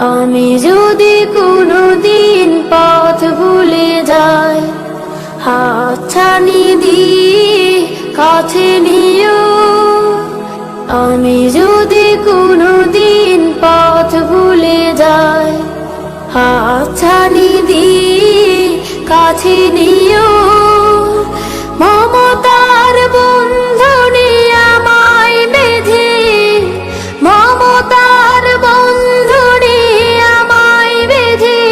আমি যদি কোনোদিন পথ ভুলে যাই, হাতছানি দিয়ে কাছে নিও। আমি যদি কোনোদিন পথ ভুলে যাই, হাতছানি দিয়ে কাছে নিও। মমতার বন্ধনে আমায় বেঁধে, মমতার বন্ধনে আমায় বেঁধে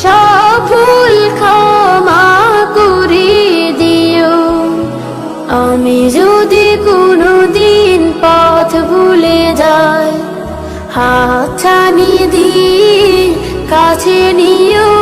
সব ভুল ক্ষমা করে দিও। আমি যদি কোনোদিন পথ ভুলে যাই, হাতছানি দিয়ে কাছে নিও।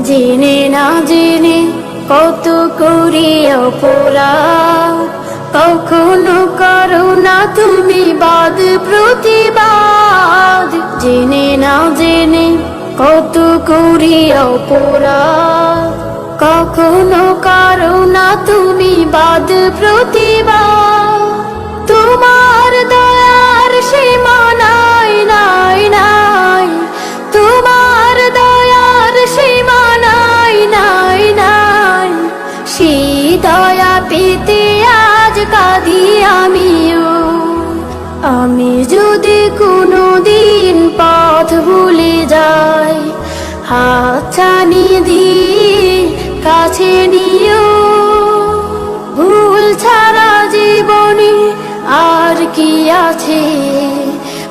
জেনে না জেনে কত করি অপরাধ, কখনো করো না তুমি বাদ প্রতিবাদ। জেনে না জেনে কত করি অপরাধ, কখনো করো না তুমি বাদ প্রতিবাদ। তোমার দয়ার সীমা নাই নাই নাই, তোমার দয়ার সীমা নাই নাই নাই। সেই দয়া পেতে আজ কাঁদি আমিও। আমি যদি কোনোদিন পথ ভুলে যাই, হাতছানি দিয়ে কাছে নিও। ভুল ছাড়া জীবনে আর কি আছে,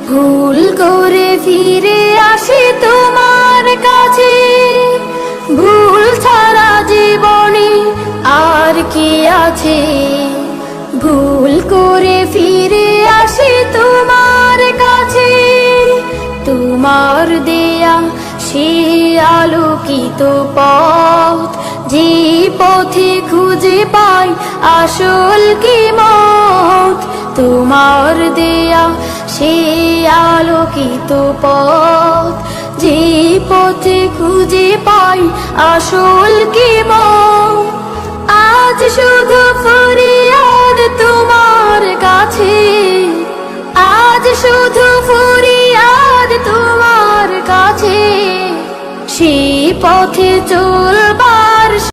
ভুল করে ফিরে আসি তোমার কাছে। ভুল ছাড়া জীবনে আর কি আছে, ভুল করে ফিরে আসি তোমার কাছে। তোমার দেয়া সে আলোকিত পথ, যে পথে খুঁজে পাই আসল কি মত। তোমার দেয়া সে আলোকিত পথ, যে পথে খুঁজে পাই আসল কি মত। আজ শুধু ফরিয়াদ তোমার কাছে, আজ শুধু ফরিয়াদ তোমার কাছে। সেই পথে